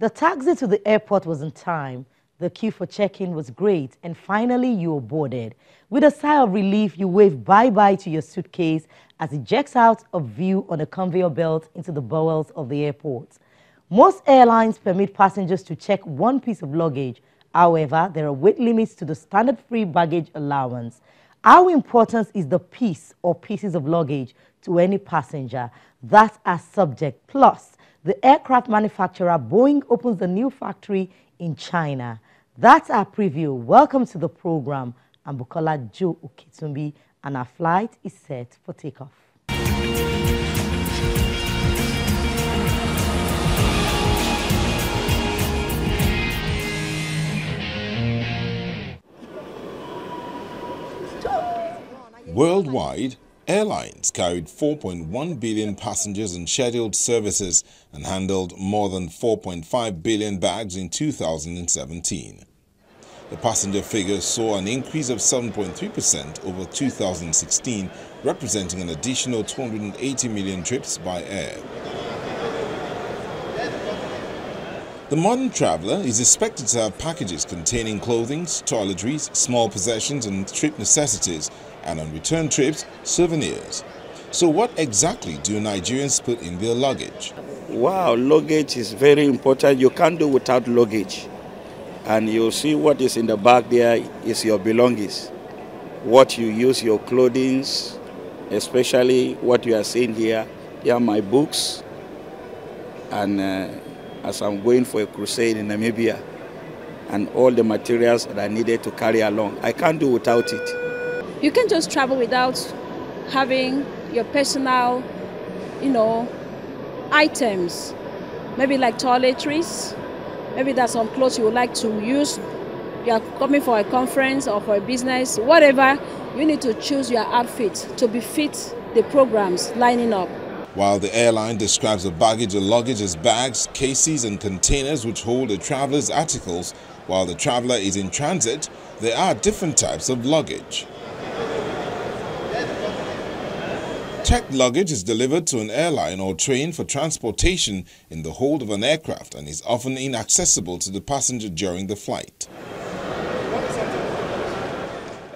The taxi to the airport was on time, the queue for check-in was great, and finally you were boarded. With a sigh of relief, you wave bye-bye to your suitcase as it jets out of view on a conveyor belt into the bowels of the airport. Most airlines permit passengers to check one piece of luggage. However, there are weight limits to the standard free baggage allowance. How important is the piece or pieces of luggage to any passenger? That's our subject. Plus, the aircraft manufacturer Boeing opens a new factory in China. That's our preview. Welcome to the program. I'm Bukola Joe Oketumbi, and our flight is set for takeoff. Worldwide, airlines carried 4.1 billion passengers on scheduled services and handled more than 4.5 billion bags in 2017. The passenger figure saw an increase of 7.3% over 2016, representing an additional 280 million trips by air. The modern traveler is expected to have packages containing clothing, toiletries, small possessions and trip necessities, and on return trips, souvenirs. So what exactly do Nigerians put in their luggage? Wow, luggage is very important. You can't do without luggage. And you'll see what is in the bag there is your belongings. What you use, your clothing, especially what you are seeing here. They are my books. And as I'm going for a crusade in Namibia, and all the materials that I needed to carry along, I can't do without it. You can just travel without having your personal, items. Maybe like toiletries. Maybe there's some clothes you would like to use. You are coming for a conference or for a business, whatever. You need to choose your outfit to befit the programs lining up. While the airline describes the baggage or luggage as bags, cases and containers which hold a traveler's articles, while the traveler is in transit, there are different types of luggage. Checked luggage is delivered to an airline or train for transportation in the hold of an aircraft and is often inaccessible to the passenger during the flight.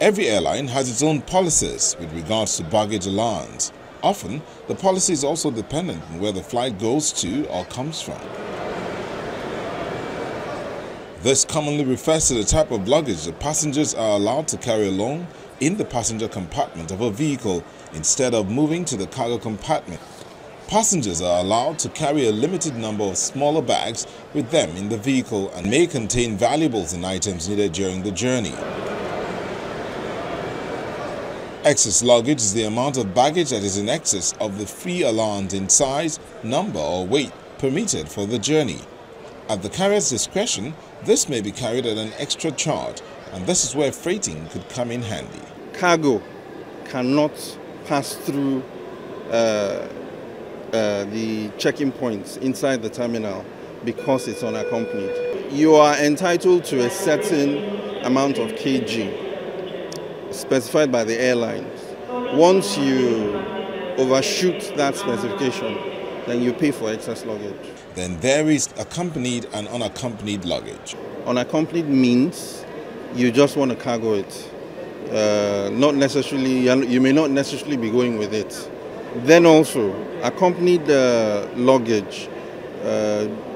Every airline has its own policies with regards to baggage allowance. Often, the policy is also dependent on where the flight goes to or comes from. This commonly refers to the type of luggage that passengers are allowed to carry along in the passenger compartment of a vehicle instead of moving to the cargo compartment. Passengers are allowed to carry a limited number of smaller bags with them in the vehicle and may contain valuables and items needed during the journey. Excess luggage is the amount of baggage that is in excess of the free allowance in size, number or weight permitted for the journey. At the carrier's discretion, this may be carried at an extra charge, and this is where freighting could come in handy. Cargo cannot pass through the check-in points inside the terminal because it's unaccompanied. You are entitled to a certain amount of kg specified by the airlines. Once you overshoot that specification, then you pay for excess luggage. Then there is accompanied and unaccompanied luggage. Unaccompanied means you just want to cargo it. Not necessarily, you may not necessarily be going with it. Then also, accompanied luggage,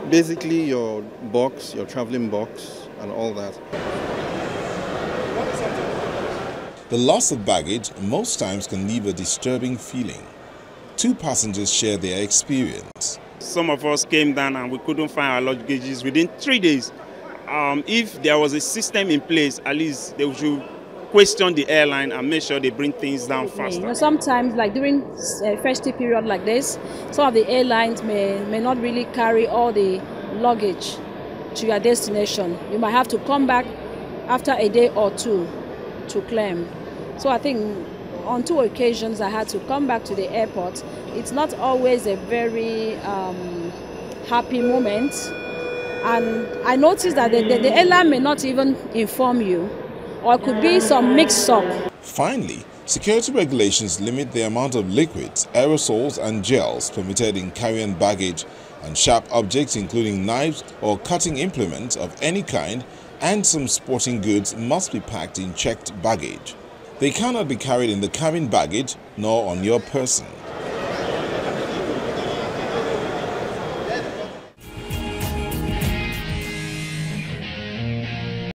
basically your box, your traveling box, and all that. The loss of baggage most times can leave a disturbing feeling. Two passengers share their experience. Some of us came down and we couldn't find our luggages within 3 days. If there was a system in place, at least they should question the airline and make sure they bring things down faster. Sometimes, like during a festive period like this, some of the airlines may not really carry all the luggage to your destination. You might have to come back after a day or two to claim. So I think on 2 occasions I had to come back to the airport. It's not always a very happy moment. And I noticed that the airline may not even inform you, or it could be some mix-up. Finally, security regulations limit the amount of liquids, aerosols and gels permitted in carry-on baggage, and sharp objects including knives or cutting implements of any kind and some sporting goods must be packed in checked baggage. They cannot be carried in the cabin baggage nor on your person.